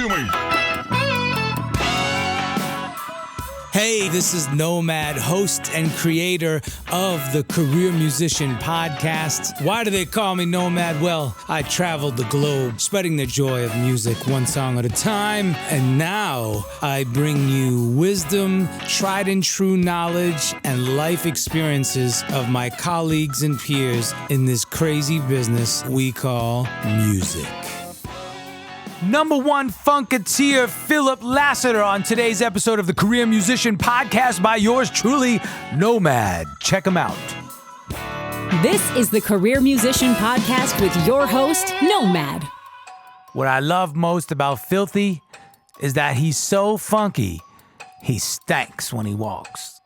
doing? Hey, this is Nomad, host and creator of the Career Musician Podcast. Why do they call me Nomad? Well, I traveled the globe, spreading the joy of music one song at a time. And now I bring you wisdom, tried and true knowledge, and life experiences of my colleagues and peers in this crazy business we call music. Number one funketeer Philip Lassiter on today's episode of the Career Musician Podcast by yours truly, Nomad. Check him out. This is the Career Musician Podcast with your host, Nomad. What I love most about Philthy is that he's so funky, he stanks when he walks.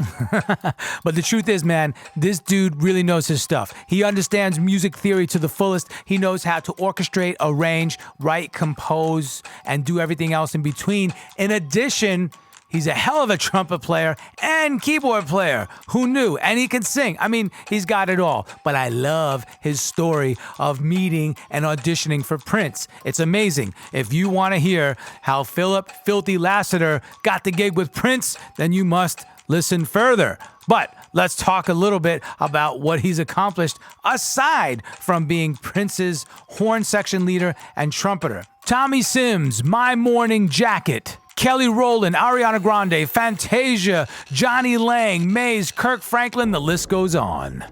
But the truth is, man, this dude really knows his stuff. He understands music theory to the fullest. He knows how to orchestrate, arrange, write, compose, and do everything else in between. In addition, he's a hell of a trumpet player and keyboard player. Who knew? And he can sing. I mean, he's got it all. But I love his story of meeting and auditioning for Prince. It's amazing. If you want to hear how Philip Philthy Lassiter got the gig with Prince, then you must listen further. But let's talk a little bit about what he's accomplished aside from being Prince's horn section leader and trumpeter. Tommy Sims, My Morning Jacket, Kelly Rowland, Ariana Grande, Fantasia, Johnny Lang, Mays, Kirk Franklin, the list goes on.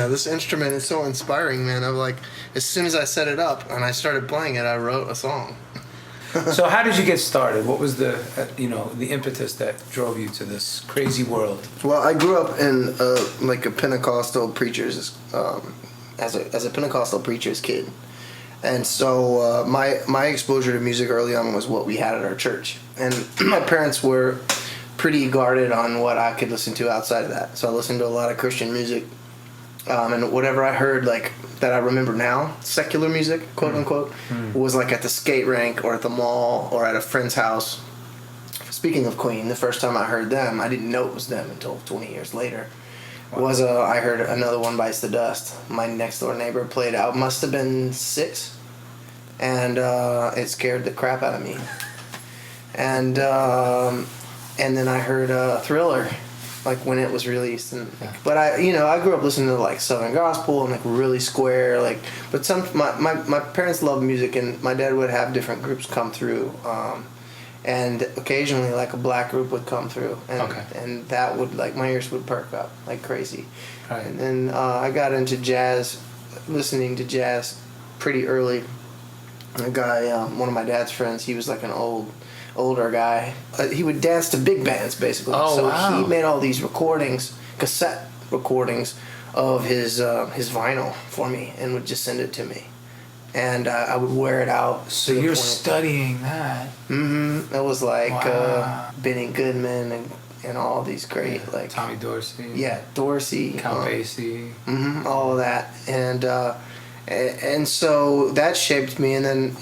This instrument is so inspiring, man. I'm like, as soon as I set it up and I started playing it, I wrote a song. So how did you get started? What was the impetus that drove you to this crazy world? Well, I grew up in like a Pentecostal preacher's, as a Pentecostal preacher's kid, and so my exposure to music early on was what we had at our church, and my parents were pretty guarded on what I could listen to outside of that. So I listened to a lot of Christian music. And whatever I heard, like, that I remember now, secular music, quote unquote, was like at the skate rink or at the mall or at a friend's house. Speaking of Queen, the first time I heard them, I didn't know it was them until 20 years later. Wow. I heard Another One Bites the Dust. My next door neighbor played out. Must have been 6. And it scared the crap out of me. And then I heard Thriller, like when it was released, and but I grew up listening to like Southern gospel and like really square, like, but my parents loved music, and my dad would have different groups come through, and occasionally like a black group would come through, and that would, like, my ears would perk up like crazy. Right. And then I got into jazz, listening to jazz pretty early. A guy, one of my dad's friends, he was like an older guy. He would dance to big bands, basically. He made all these recordings, cassette recordings, of his vinyl for me, and would just send it to me. And I would wear it out. So you're studying that. Mm-hmm. It was like Benny Goodman and all these great, like Tommy Dorsey. Yeah, Dorsey. Count Basie. Mm-hmm, all of that. And so that shaped me, and then,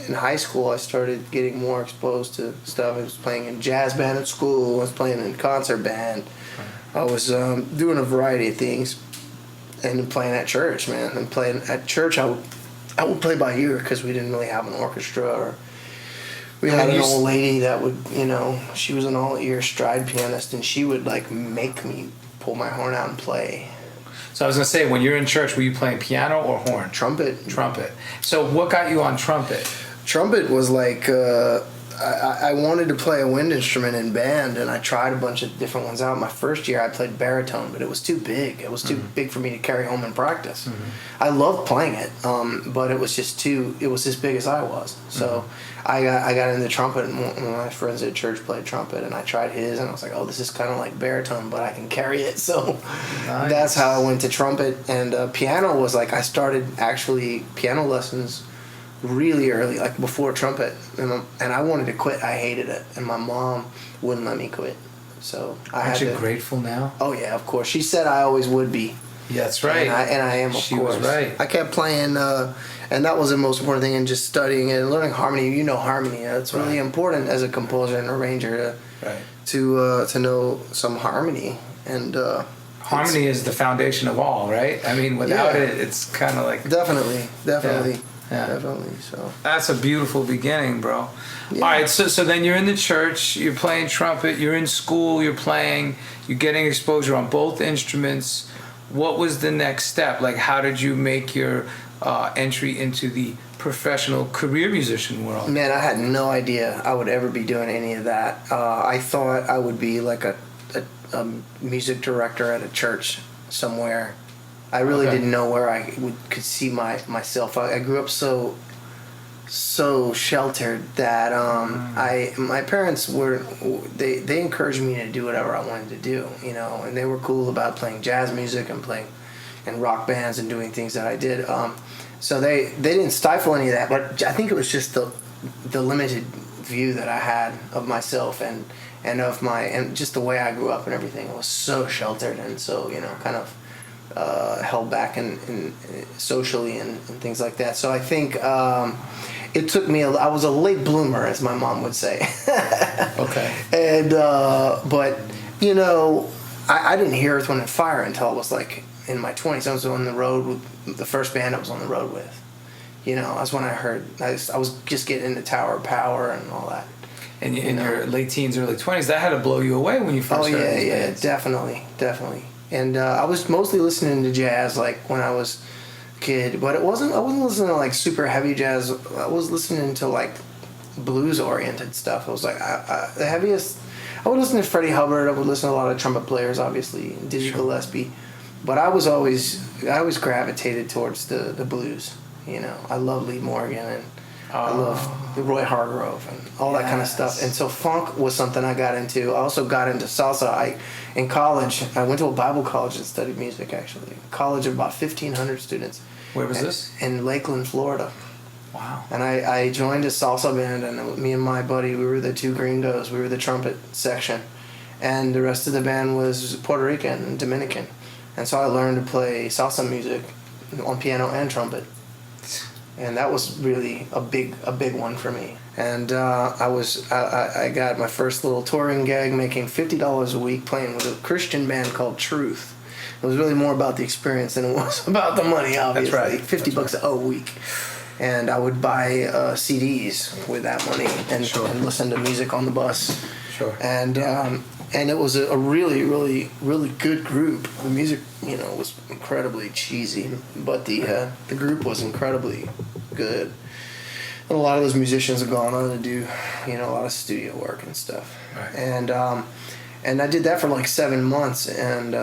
in high school, I started getting more exposed to stuff. I was playing in jazz band at school. I was playing in concert band. I was doing a variety of things, and playing at church, man. And playing at church, I would play by ear because we didn't really have an orchestra. Or we had an old lady that would, she was an all-ear stride pianist, and she would like make me pull my horn out and play. So I was gonna say, when you're in church, were you playing piano or horn? Trumpet. So what got you on trumpet? Trumpet was like, I wanted to play a wind instrument in band, and I tried a bunch of different ones out. My first year I played baritone, but it was too big. It was too big for me to carry home and practice. I loved playing it, but it was just it was as big as I was. So I got into trumpet, and one of my friends at church played trumpet, and I tried his, and I was like, oh, this is kind of like baritone, but I can carry it. So that's how I went to trumpet. And piano was like, I started actually piano lessons really early, like before trumpet, and I wanted to quit. I hated it, and my mom wouldn't let me quit. So I Aren't had you to. grateful now? Oh yeah, of course. She said I always would be. Yeah, that's right. And I am, of she course. was right. I kept playing, and that was the most important thing, and just studying it and learning harmony. You know harmony. That's really important as a composer and arranger to know some harmony. And harmony is the foundation of all, right? I mean, without it, it's kind of like... Definitely. Yeah. Definitely. So that's a beautiful beginning, bro. Yeah. All right, so then you're in the church, you're playing trumpet, you're in school, you're getting exposure on both instruments. What was the next step? Like, how did you make your entry into the professional career musician world? Man, I had no idea I would ever be doing any of that. I thought I would be like a music director at a church somewhere. I really didn't know where I could see myself. I grew up so sheltered that my parents they encouraged me to do whatever I wanted to do, you know, and they were cool about playing jazz music and playing in rock bands and doing things that I did. So they didn't stifle any of that, but I think it was just the limited view that I had of myself and just the way I grew up and everything. It was so sheltered and so, you know, kind of held back and socially and things like that. So I think it took me. I was a late bloomer, as my mom would say. Okay. And but you know, I didn't hear Earth, Wind and Fire until I was like in my 20s. I was on the road with the first band I was on the road with. You know, that's when I heard. I was just getting into Tower of Power and all that. And in your late teens, early 20s, that had to blow you away when you first heard these bands. Definitely. And I was mostly listening to jazz like when I was a kid, but I wasn't listening to like super heavy jazz. I was listening to like blues oriented stuff. It was like the heaviest. I would listen to Freddie Hubbard. I would listen to a lot of trumpet players, obviously, Dizzy Gillespie. But I always gravitated towards the blues. You know, I love Lee Morgan and I love Roy Hargrove and all that kind of stuff. And so funk was something I got into. I also got into salsa. In college, I went to a Bible college and studied music, actually. A college of about 1,500 students. Where was this? In Lakeland, Florida. Wow. And I joined a salsa band, and me and my buddy, we were the two gringos. We were the trumpet section. And the rest of the band was Puerto Rican and Dominican. And so I learned to play salsa music on piano and trumpet. And that was really a big one for me. And I got my first little touring gig, making $50 a week playing with a Christian band called Truth. It was really more about the experience than it was about the money, obviously. That's right. $50 a week. And I would buy CDs with that money and listen to music on the bus. Sure. And it was a really, really, really good group. The music, you know, was incredibly cheesy, but the group was incredibly good. And a lot of those musicians have gone on to do, you know, a lot of studio work and stuff. Right. And I did that for like 7 months, and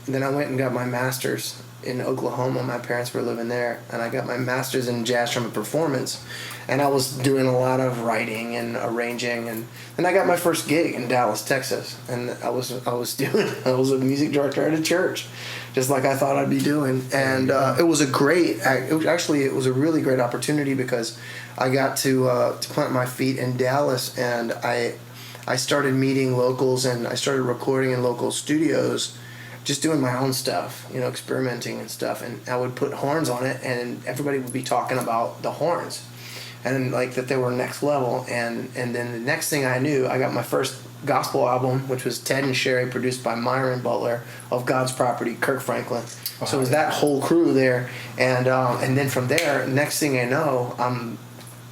then I went and got my master's in Oklahoma. My parents were living there, and I got my master's in jazz trumpet performance. And I was doing a lot of writing and arranging, and then I got my first gig in Dallas, Texas, and I was a music director at a church, just like I thought I'd be doing. And it was a really great opportunity because I got to plant my feet in Dallas, and I started meeting locals, and I started recording in local studios, just doing my own stuff, you know, experimenting and stuff. And I would put horns on it, and everybody would be talking about the horns. And like that they were next level, and then the next thing I knew, I got my first gospel album, which was Ted and Sherry, produced by Myron Butler of God's Property, Kirk Franklin. Wow. So it was that whole crew there, and then from there, next thing I know,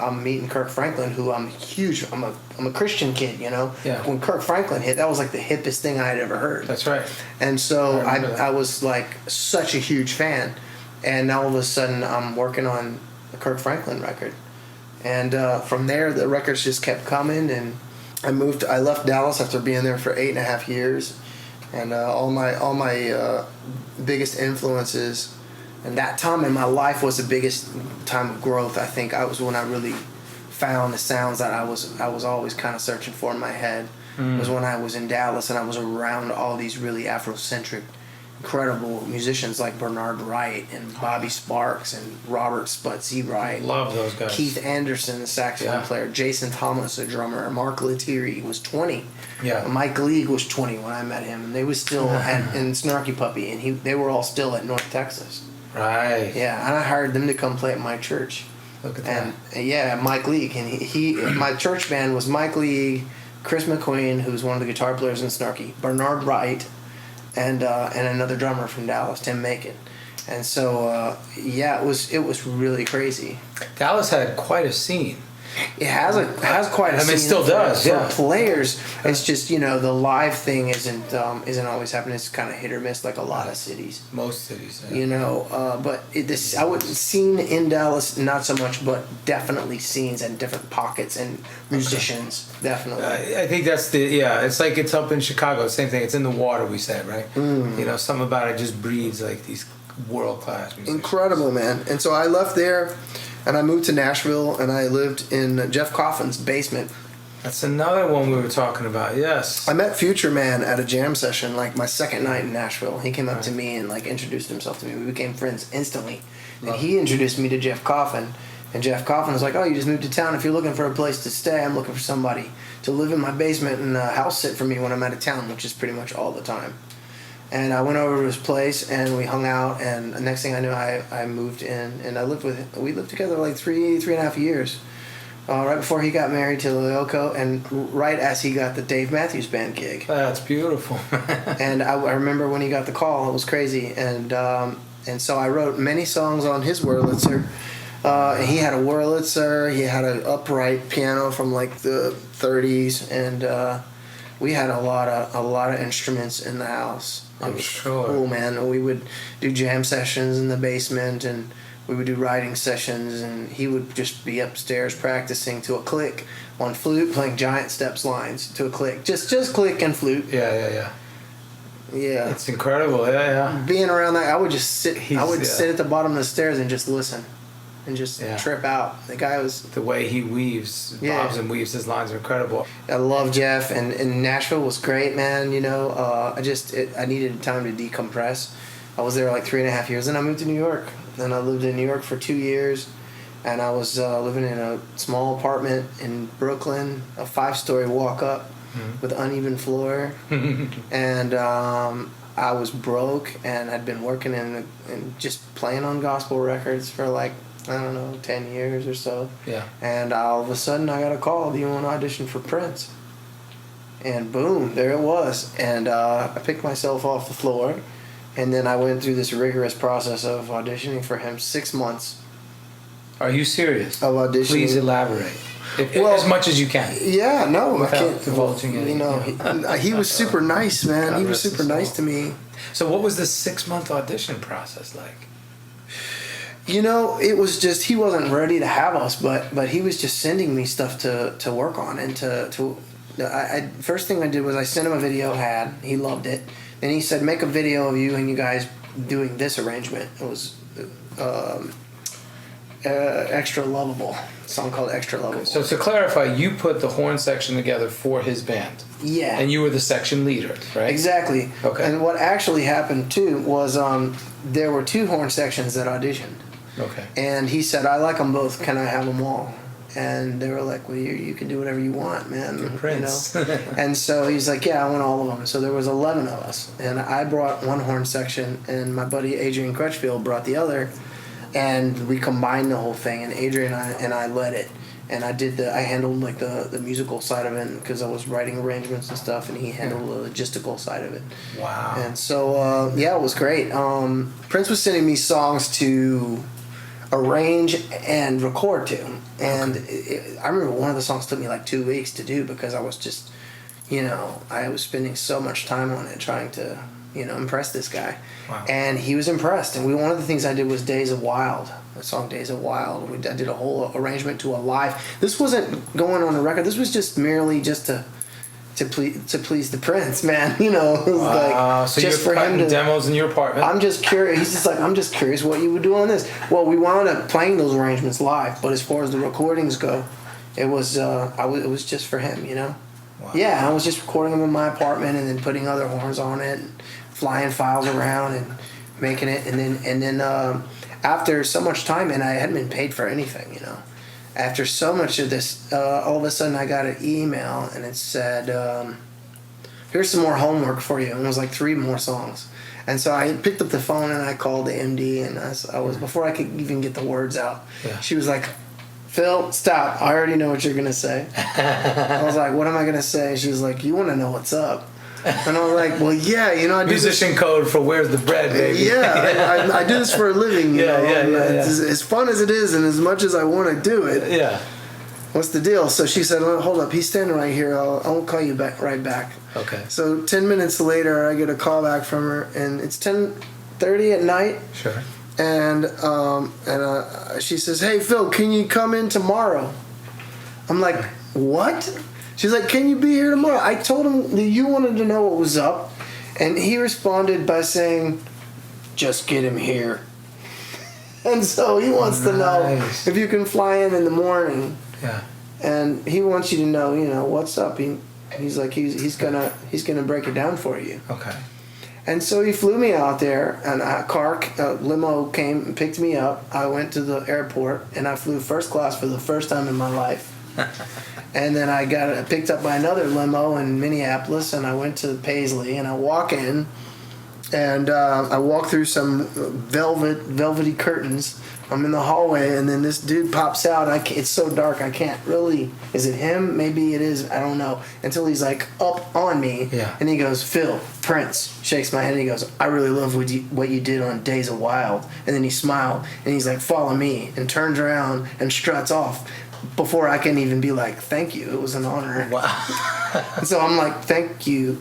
I'm meeting Kirk Franklin, who I'm huge. I'm a Christian kid, you know. Yeah. When Kirk Franklin hit, that was like the hippest thing I had ever heard. That's right. And so I was like such a huge fan, and now all of a sudden I'm working on a Kirk Franklin record. And from there, the records just kept coming, and I left Dallas after being there for 8.5 years, and all my biggest influences, and that time in my life was the biggest time of growth. I think I was when I really found the sounds that I was always kind of searching for in my head. Was when I was in Dallas and I was around all these really Afrocentric incredible musicians like Bernard Wright and Bobby Sparks and Robert Spudsy Wright. Love those guys. Keith Anderson, the saxophone player. Jason Thomas, a drummer. Mark Lettieri was 20. Yeah. Mike League was 20 when I met him, and they was still in Snarky Puppy, and they were all still at North Texas. Right. Yeah, and I hired them to come play at my church. Look at that. And yeah, Mike League, and he my church band was Mike League, Chris McQueen, who's one of the guitar players in Snarky, Bernard Wright, and another drummer from Dallas, Tim Macon. And so it was really crazy. Dallas had quite a scene. It has quite a scene. It still does. For players, it's just the live thing isn't always happening. It's kind of hit or miss, like a lot of cities. Most cities. Yeah. But I would seen in Dallas not so much, but definitely scenes and different pockets and musicians. Definitely. I think that's it's like it's up in Chicago. Same thing. It's in the water. We said, right? Something about it just breeds like these world class musicians. Incredible, man. And so I left there. And I moved to Nashville, and I lived in Jeff Coffin's basement. That's another one we were talking about, yes. I met Future Man at a jam session, like my second night in Nashville. He came up to me and like introduced himself to me. We became friends instantly. And he introduced me to Jeff Coffin. And Jeff Coffin was like, "Oh, you just moved to town. If you're looking for a place to stay, I'm looking for somebody to live in my basement and house sit for me when I'm out of town," which is pretty much all the time. And I went over to his place, and we hung out, and the next thing I knew, I moved in, and we lived together like three and a half years, right before he got married to Lyoko, and right as he got the Dave Matthews Band gig. That's beautiful. And I remember when he got the call, it was crazy, and so I wrote many songs on his Wurlitzer. He had a Wurlitzer, he had an upright piano from like the 30s, and we had a lot of instruments in the house. I'm sure. Cool, man. We would do jam sessions in the basement, and we would do writing sessions, and he would just be upstairs practicing to a click on flute, playing Giant Steps lines to a click. Just click and flute. Yeah. Yeah. It's incredible, yeah. Being around that, I would just sit. Sit at the bottom of the stairs and just listen. And just trip out. The guy was... The way he weaves, bobs and weaves his lines are incredible. I love Jeff, and Nashville was great, man. I needed time to decompress. I was there like 3.5 years, and I moved to New York. Then I lived in New York for 2 years, and I was living in a small apartment in Brooklyn, a 5-story walk-up with uneven floor. And I was broke, and I'd been working and just playing on gospel records for like, I don't know, 10 years or so. Yeah. And all of a sudden I got a call, "Do you want to audition for Prince?" And boom, there it was. And I picked myself off the floor, and then I went through this rigorous process of auditioning for him. 6 months. Are you serious? Of auditioning. Please elaborate. As much as you can. Yeah, no. Without I can't. divulging it. He was super nice, man. God he was super nice to me. So what was the 6-month audition process like? It was just, he wasn't ready to have us, but he was just sending me stuff to work on, and first thing I did was I sent him a video he loved it. Then he said, "Make a video of you and you guys doing this arrangement." It was Extra Lovable, a song called Extra Lovable. So to clarify, you put the horn section together for his band. Yeah. And you were the section leader, right? Exactly. Okay. And what actually happened too was there were 2 horn sections that auditioned. Okay. And he said, "I like them both. Can I have them all?" And they were like, "Well, you can do whatever you want, man." You're Prince. And so he's like, "Yeah, I want all of them." So there was 11 of us, and I brought one horn section, and my buddy Adrian Crutchfield brought the other, and we combined the whole thing. And Adrian and I led it, and I handled like the musical side of it because I was writing arrangements and stuff, and he handled the logistical side of it. Wow. And so it was great. Prince was sending me songs to arrange and record to, and I remember one of the songs took me like 2 weeks to do because I was just, I was spending so much time on it trying to, impress this guy. Wow. And he was impressed. And one of the things I did was Days of Wild, the song Days of Wild. I did a whole arrangement to a live. This wasn't going on the record. This was just merely just to please the Prince, man. It was like so just you're for him cutting to demos in your apartment. I'm just curious. He's just like, "I'm just curious what you would do on this." Well, we wound up playing those arrangements live, but as far as the recordings go, it was it was just for him, Wow. Yeah, I was just recording them in my apartment and then putting other horns on it. flying files around and making it, and then after so much time, and I hadn't been paid for anything, you know. After so much of this, all of a sudden I got an email, and it said, here's some more homework for you, and it was like 3 more songs. And so I picked up the phone and I called the MD, and I was before I could even get the words out, she was like, Phil, stop, I already know what you're gonna say. I was like, what am I gonna say? She was like, you want to know what's up? And I was like, well, yeah, you know, I do musician code for where's the bread, baby. Yeah, I do this for a living. You know? As fun as it is, and as much as I want to do it. Yeah. What's the deal? So she said, oh, hold up, he's standing right here. I'll call you back right back. Okay. So 10 minutes later, I get a call back from her, and it's 10:30 at night. Sure. And she says, hey, Phil, can you come in tomorrow? I'm like, what? She's like, can you be here tomorrow? I told him that you wanted to know what was up, and he responded by saying, just get him here. And so he wants to know if you can fly in the morning. Yeah. And he wants you to know, you know, what's up. He's like, he's gonna break it down for you. Okay. And so he flew me out there, and a limo came and picked me up. I went to the airport, and I flew first class for the first time in my life. And then I got picked up by another limo in Minneapolis, and I went to Paisley, and I walk in, and I walk through some velvety curtains. I'm in the hallway, and then this dude pops out. It's so dark, I can't really. Is it him? Maybe it is. I don't know. Until he's like up on me, and he goes, Phil, Prince. Shakes my hand, and he goes, I really love what you did on Days of Wild. And then he smiled, and he's like, follow me, and turns around and struts off. Before I can even be like, thank you, it was an honor. Wow. And so I'm like, thank you.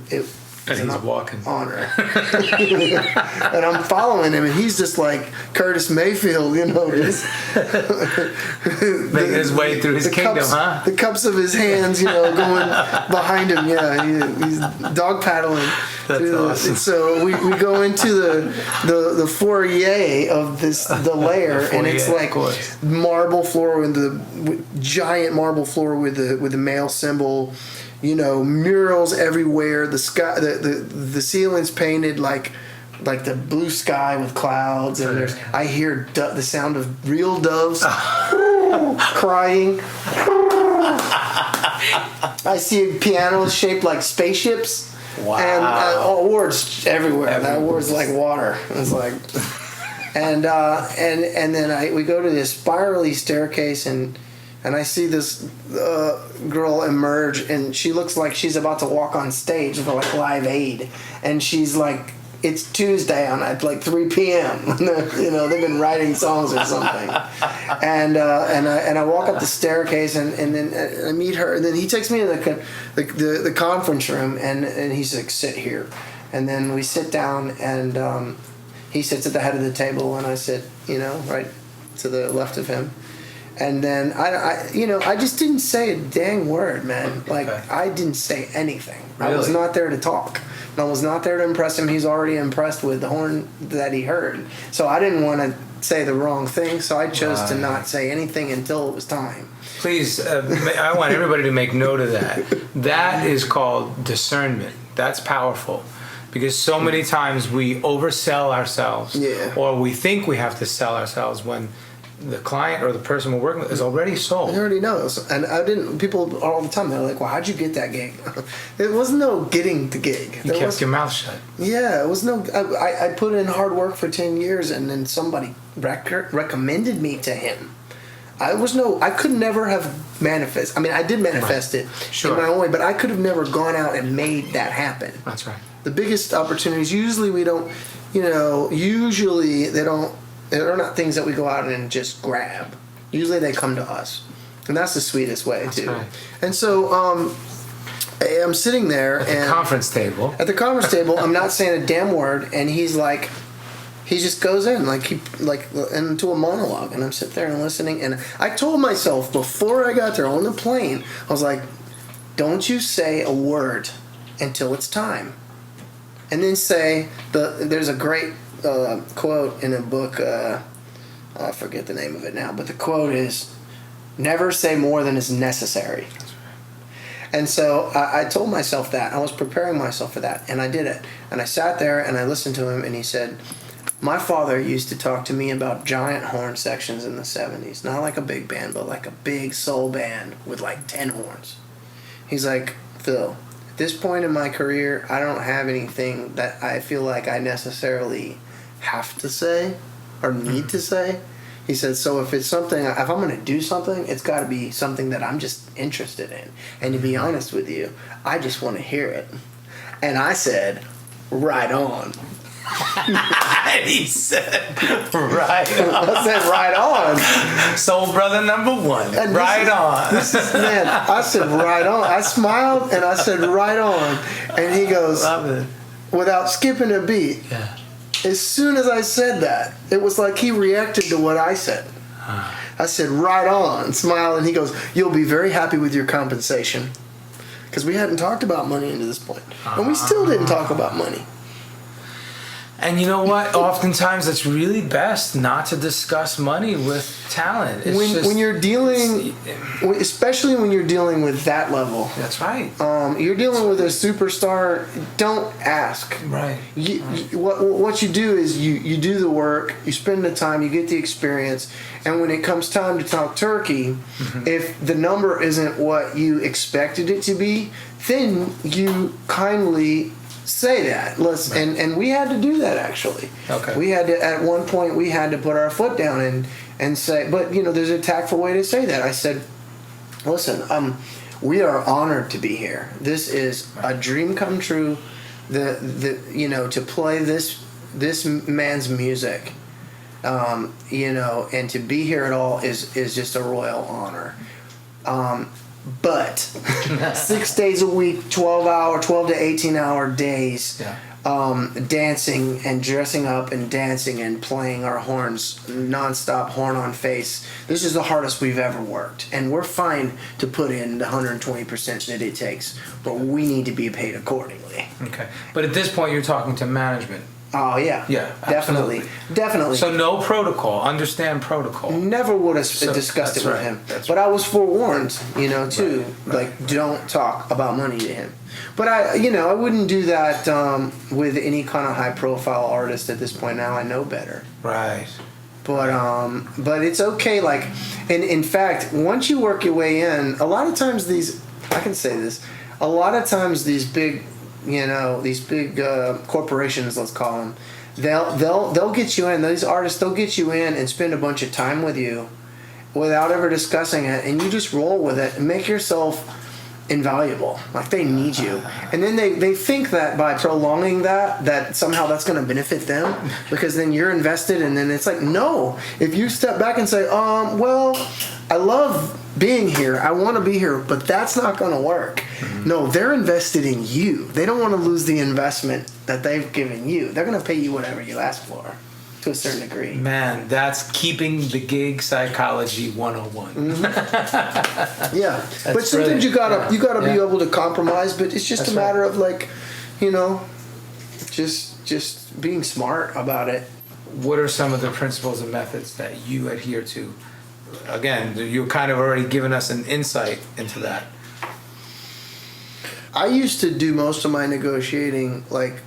And he's walking. Honor. And I'm following him, and he's just like Curtis Mayfield, you know. Making his way through his kingdom, huh? The cups of his hands, you know, going behind him. Yeah, he's dog paddling. That's awesome. So we go into the foyer of the lair, and it's like marble floor giant marble floor with the male symbol. You know, murals everywhere. The sky, the ceiling's painted like the blue sky with clouds, and I hear the sound of real doves crying. I see pianos shaped like spaceships. Wow. And awards everywhere. That award's like water. It's like, and then we go to this spirally staircase, and I see this girl emerge, and she looks like she's about to walk on stage for like Live Aid, and she's like, it's Tuesday at like 3 p.m. You know, they've been writing songs or something, and I walk up the staircase, and then I meet her, and then he takes me to the conference room, and he's like, sit here, and then we sit down, and he sits at the head of the table, and I sit, you know, right to the left of him. And then I just didn't say a dang word, man. Like, I didn't say anything. Really? I was not there to talk. And I was not there to impress him. He's already impressed with the horn that he heard. So I didn't want to say the wrong thing. So I chose to not say anything until it was time. Please, I want everybody to make note of that. That is called discernment. That's powerful. Because so many times we oversell ourselves, or we think we have to sell ourselves when the client or the person we're working with is already sold. He already knows. And people all the time, they're like, well, how'd you get that gig? There was no getting the gig. You kept your mouth shut. Yeah, it was no. I put in hard work for 10 years, and then somebody recommended me to him. I could never have manifest. I mean, I did manifest it in my own way, but I could have never gone out and made that happen. That's right. The biggest opportunities, usually we don't, you know, they're not things that we go out and just grab. Usually they come to us. And that's the sweetest way, too. Right. And so I'm sitting there at the conference table. At the conference table, I'm not saying a damn word, and he just goes in into a monologue, and I'm sitting there and listening, and I told myself before I got there on the plane, I was like, don't you say a word until it's time. And then there's a great quote in a book, I forget the name of it now, but the quote is, never say more than is necessary. And so I told myself that. I was preparing myself for that, and I did it. And I sat there and I listened to him, and he said, my father used to talk to me about giant horn sections in the 70s. Not like a big band, but like a big soul band with like 10 horns. He's like, Phil, at this point in my career, I don't have anything that I feel like I necessarily have to say or need to say. He said, so if it's something, if I'm going to do something, it's got to be something that I'm just interested in. And to be honest with you, I just want to hear it. And I said, right on. He said, right on. I said, right on. Soul brother number one. And right on. Man, I said, right on. I smiled and I said, right on. And he goes, Love it. without skipping a beat. Yeah. As soon as I said that, it was like he reacted to what I said. I said, right on, smile, and he goes, you'll be very happy with your compensation. Because we hadn't talked about money into this point. And we still didn't talk about money. And you know what? Oftentimes it's really best not to discuss money with talent. When you're dealing, especially when you're dealing with that level. That's right. You're dealing with a superstar. Don't ask. Right. What you do is you do the work, you spend the time, you get the experience, and when it comes time to talk turkey, if the number isn't what you expected it to be, then you kindly say that. And we had to do that, actually. Okay. We had to, at one point, we had to put our foot down and say, but there's a tactful way to say that. I said, listen, we are honored to be here. This is a dream come true. To play this man's music, and to be here at all is just a royal honor. But 6 days a week, 12 to 18-hour days, dancing and dressing up and dancing and playing our horns nonstop, horn on face. This is the hardest we've ever worked. And we're fine to put in the 120% that it takes, but we need to be paid accordingly. Okay. But at this point, you're talking to management. Oh, yeah. Yeah, Definitely. absolutely. Definitely. So no protocol. Understand protocol. Never would have discussed it with him. But I was forewarned, too. Right. Like, don't talk about money to him. But I wouldn't do that with any kind of high-profile artist at this point. Now I know better. Right. But it's okay. Like, and in fact, once you work your way in, a lot of times I can say this, a lot of times these big corporations, let's call them, they'll get you in. These artists, they'll get you in and spend a bunch of time with you without ever discussing it, and you just roll with it and make yourself invaluable. Like, they need you. And then they think that by prolonging that somehow that's going to benefit them, because then you're invested, and then it's like, no. If you step back and say, well, I love being here, I want to be here, but that's not going to work. No, they're invested in you. They don't want to lose the investment that they've given you. They're going to pay you whatever you ask for, to a certain degree. Man, that's keeping the gig psychology 101. Yeah, but sometimes you gotta be able to compromise. But it's just a matter of, like, just being smart about it. What are some of the principles and methods that you adhere to? Again, you're kind of already giving us an insight into that. I used to do most of my negotiating like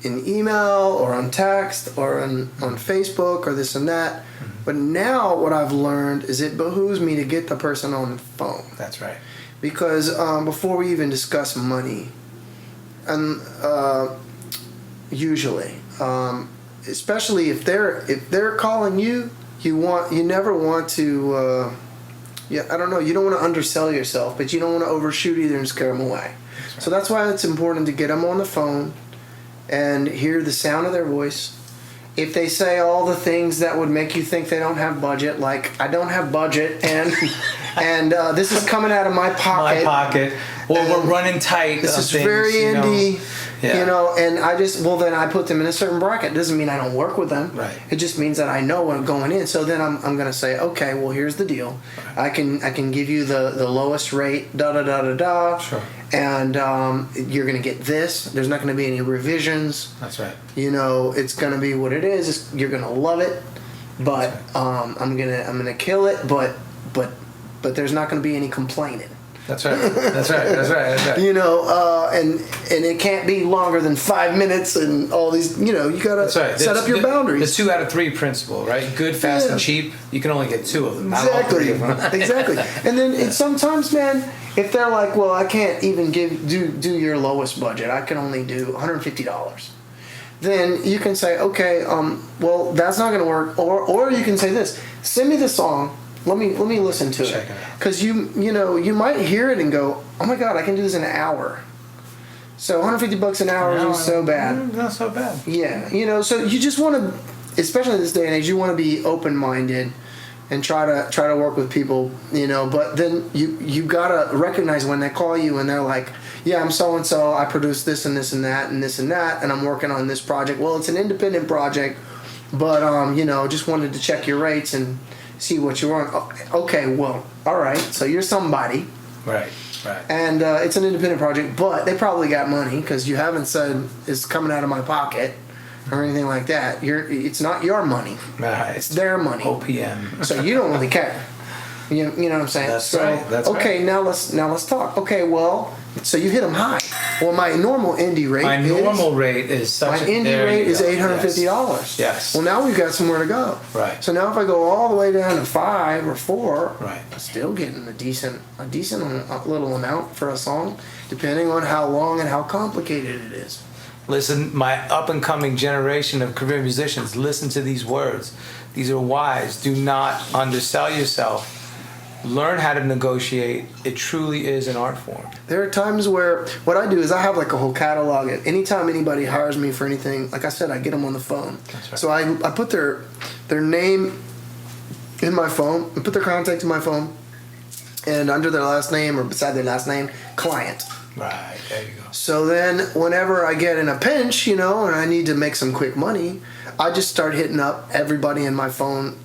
in email or on text or on Facebook or this and that. But now what I've learned is it behooves me to get the person on the phone. That's right. Because before we even discuss money, and usually, especially if they're calling you, you never want to. I don't know. You don't want to undersell yourself, but you don't want to overshoot either and scare them away. That's right. So that's why it's important to get them on the phone and hear the sound of their voice. If they say all the things that would make you think they don't have budget, like, I don't have budget, and this is coming out of my pocket. Or we're running tight. This is very indie. And then I put them in a certain bracket. It doesn't mean I don't work with them. Right. It just means that I know when I'm going in. So then I'm going to say, okay, well, here's the deal. Right. I can give you the lowest rate, da-da-da-da-da. Sure. And you're going to get this. There's not going to be any revisions. That's right. It's going to be what it is. You're going to love it. But I'm going to kill it, but there's not going to be any complaining. That's right. That's right. That's right. That's right. You know, and it can't be longer than 5 minutes and all these. You know, you gotta set up your boundaries. The 2 out of 3 principle, right? Good, fast, and cheap. You can only get 2 of them. Exactly. Exactly. And then sometimes, man, if they're like, well, I can't even do your lowest budget. I can only do $150. Then you can say, okay, well, that's not going to work. Or you can say this: send me the song. Let me listen to it. Because you might hear it and go, oh my God, I can do this in an hour. So $150 an hour isn't so bad. Not so bad. Yeah, so you just want to, especially in this day and age, you want to be open-minded and try to work with people, But then you gotta recognize when they call you and they're like, yeah, I'm so and so. I produce this and this and that and this and that, and I'm working on this project. Well, it's an independent project, but just wanted to check your rates and see what you want. Okay, well, all right. So you're somebody. Right. Right. And it's an independent project, but they probably got money because you haven't said it's coming out of my pocket or anything like that. It's not your money. Right. It's their money. OPM. So you don't really care. You know what I'm saying? That's right. That's okay, right. Now let's talk. Okay, well, so you hit them high. Well, my normal indie rate. My normal rate is such. My indie rate is $850. Yes. Well, now we've got somewhere to go. Right. So now if I go all the way down to 5 or 4, right, I'm still getting a decent little amount for a song, depending on how long and how complicated it is. Listen, my up-and-coming generation of career musicians, listen to these words. These are wise. Do not undersell yourself. Learn how to negotiate. It truly is an art form. There are times where what I do is I have like a whole catalog. Anytime anybody hires me for anything, like I said, I get them on the phone. That's right. So I put their name in my phone, I put their contact in my phone, and under their last name or beside their last name, client. Right, there you go. So then whenever I get in a pinch, and I need to make some quick money, I just start hitting up everybody in my phone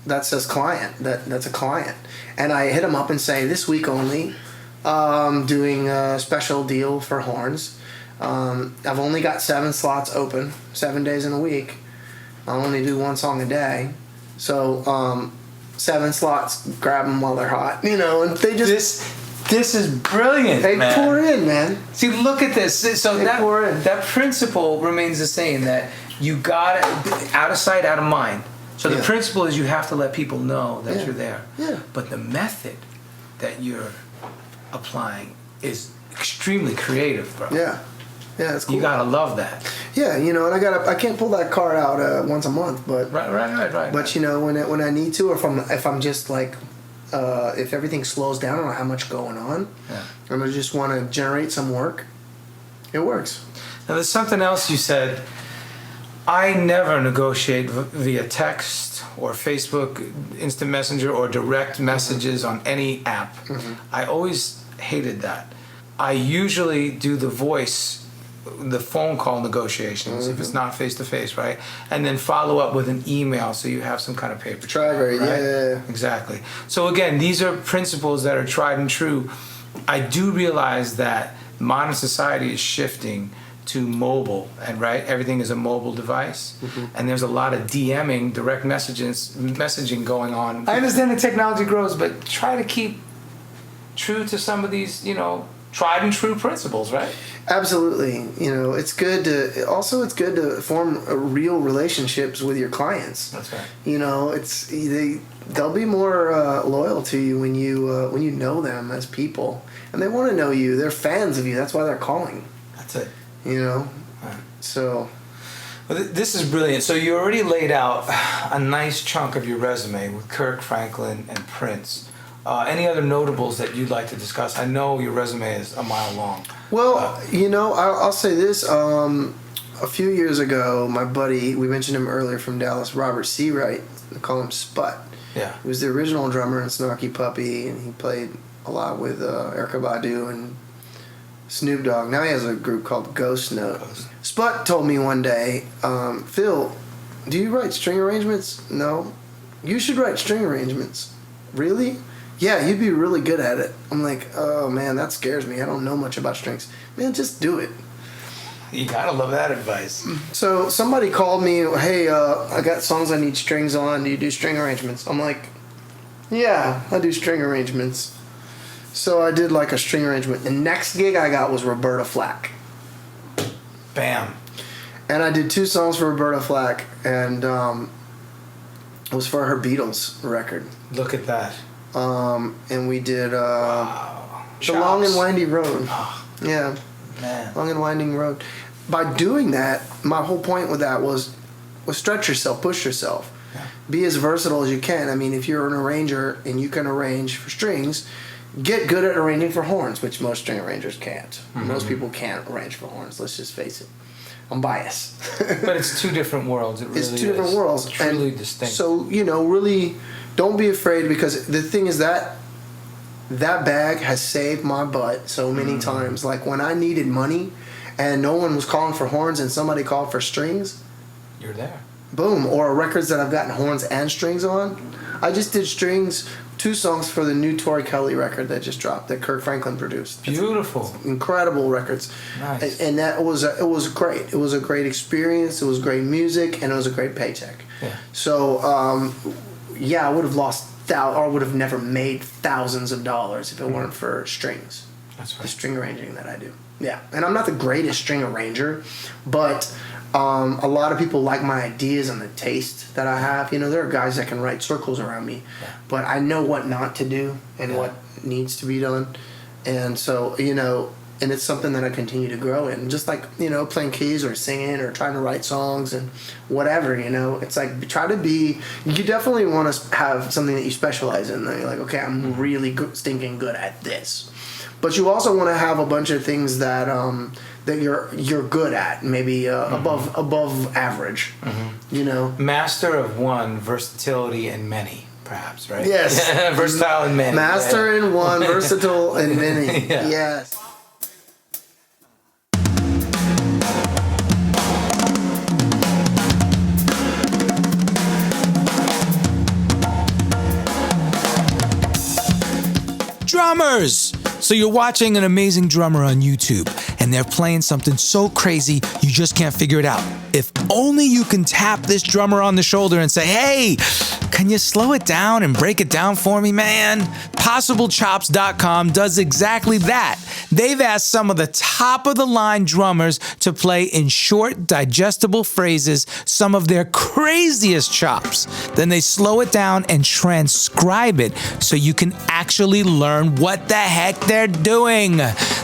that says client, that's a client. And I hit them up and say, this week only, doing a special deal for horns. I've only got 7 slots open, 7 days in a week. I only do 1 song a day. So 7 slots, grab them while they're hot, and they just... This is brilliant, they man. pour in, man. See, look at this. So they pour in. That principle remains the same, that you got it out of sight, out of mind. So the principle is you have to let people know that you're there. Yeah. But the method that you're applying is extremely creative, bro. Yeah. Yeah, that's cool. You gotta love that. Yeah, and I can't pull that card out once a month, but Right. But when I need to, or if I'm just like, if everything slows down, I don't have much going on, and I just want to generate some work, it works. Now there's something else you said. I never negotiate via text or Facebook, instant messenger, or direct messages on any app. Mm-hmm. I always hated that. I usually do the phone call negotiations, if it's not face-to-face, right? And then follow up with an email so you have some kind of paper trail, Right? Yeah. Exactly. So again, these are principles that are tried and true. I do realize that modern society is shifting to mobile, and everything is a mobile device, and there's a lot of DMing, direct messaging going on. I understand the technology grows, but try to keep true to some of these, tried and true principles, right? Absolutely. It's good to form real relationships with your clients. That's right. They'll be more loyal to you when you know them as people, and they want to know you. They're fans of you. That's why they're calling. That's it. Right. So. Well, this is brilliant. So you already laid out a nice chunk of your resume with Kirk Franklin and Prince. Any other notables that you'd like to discuss? I know your resume is a mile long. Well, I'll say this. A few years ago, my buddy, we mentioned him earlier from Dallas, Robert Seawright, they call him Sput. Yeah. He was the original drummer in Snarky Puppy, and he played a lot with Erykah Badu and Snoop Dogg. Now he has a group called Ghost Note. Sput told me one day, Phil, do you write string arrangements? No. You should write string arrangements. Really? Yeah, you'd be really good at it. I'm like, oh man, that scares me. I don't know much about strings. Man, just do it. You gotta love that advice. So somebody called me, hey, I got songs I need strings on. Do you do string arrangements? I'm like, yeah, I do string arrangements. So I did like a string arrangement. The next gig I got was Roberta Flack. Bam. And I did 2 songs for Roberta Flack, and it was for her Beatles record. Look at that. And we did Wow. The Long and Windy Road. Oh, Yeah, man. Long and Winding Road. By doing that, my whole point with that was stretch yourself, push yourself. Yeah. Be as versatile as you can. I mean, if you're an arranger and you can arrange for strings, get good at arranging for horns, which most string arrangers can't. Most people can't arrange for horns, let's just face it. I'm biased. But it's 2 different worlds. It really It's 2 different worlds. Truly and distinct. So, really don't be afraid, because the thing is that bag has saved my butt so many times. Like when I needed money and no one was calling for horns and somebody called for strings, You're there. boom. Or records that I've gotten horns and strings on. I just did strings, 2 songs for the new Tori Kelly record that just dropped that Kirk Franklin produced. Beautiful. Incredible records. Nice. And that was it was great. It was a great experience. It was great music, and it was a great paycheck. Yeah. So I would have lost or would have never made thousands of dollars if it weren't for strings. That's The right. string arranging that I do. Yeah, and I'm not the greatest string arranger, but a lot of people like my ideas and the taste that I have. There are guys that can write circles around me, but I know what not to do and what needs to be done. And so, and it's something that I continue to grow in. Just like, playing keys or singing or trying to write songs and whatever, it's like you definitely want to have something that you specialize in. That you're like, okay, I'm really stinking good at this. But you also want to have a bunch of things that that you're good at, maybe above average. Master of one, versatility in many, perhaps, right? Yes. Versatile in many. Master in one, versatile in many. Yeah. Yes. Drummers! So you're watching an amazing drummer on YouTube, and they're playing something so crazy you just can't figure it out. If only you can tap this drummer on the shoulder and say, hey, can you slow it down and break it down for me, man? PossibleChops.com does exactly that. They've asked some of the top-of-the-line drummers to play in short, digestible phrases some of their craziest chops. Then they slow it down and transcribe it so you can actually learn what the heck they're doing.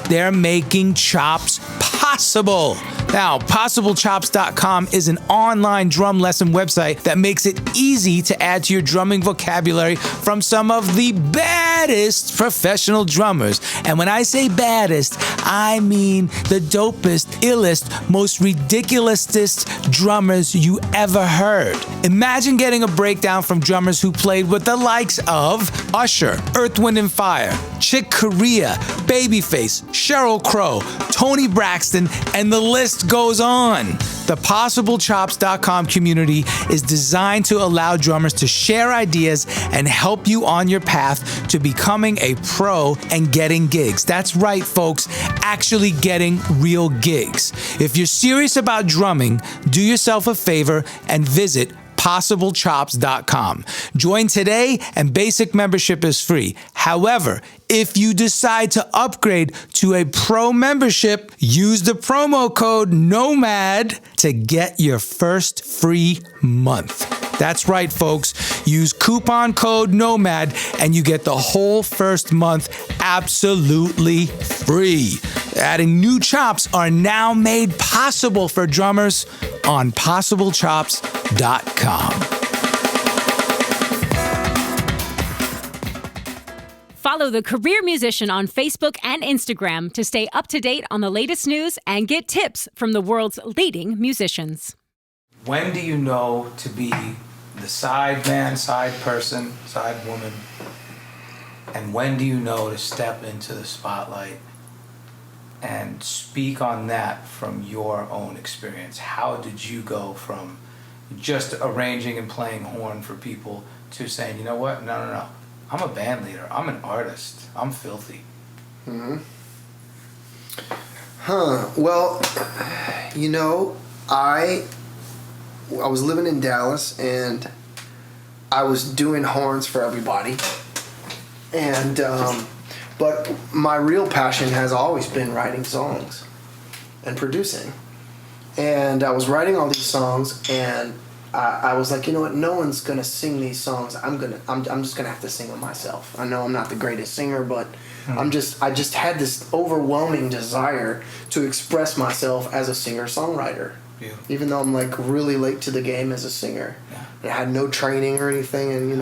They're making chops possible. Now, PossibleChops.com is an online drum lesson website that makes it easy to add to your drumming vocabulary from some of the baddest professional drummers. And when I say baddest, I mean the dopest, illest, most ridiculousest drummers you ever heard. Imagine getting a breakdown from drummers who played with the likes of Usher, Earth, Wind & Fire, Chick Corea, Babyface, Sheryl Crow, Tony Braxton, and the list goes on. The PossibleChops.com community is designed to allow drummers to share ideas and help you on your path to becoming a pro and getting gigs. That's right, folks, actually getting real gigs. If you're serious about drumming, do yourself a favor and visit PossibleChops.com. Join today and basic membership is free. However, if you decide to upgrade to a pro membership, use the promo code NOMAD to get your first free month. That's right, folks. Use coupon code NOMAD and you get the whole first month absolutely free. Adding new chops are now made possible for drummers on PossibleChops.com. Follow The Career Musician on Facebook and Instagram to stay up to date on the latest news and get tips from the world's leading musicians. When do you know to be the side man, side person, side woman? And when do you know to step into the spotlight and speak on that from your own experience? How did you go from just arranging and playing horn for people to saying, you know what, no, I'm a band leader, I'm an artist, I'm filthy? Well, I was living in Dallas and I was doing horns for everybody. And But my real passion has always been writing songs and producing. And I was writing all these songs, and I was like, you know what? No one's gonna sing these songs. I'm just gonna have to sing them myself. I know I'm not the greatest singer, but I just had this overwhelming desire to express myself as a singer-songwriter. Yeah. Even though I'm like really late to the game as a singer. Yeah. I had no training or anything, and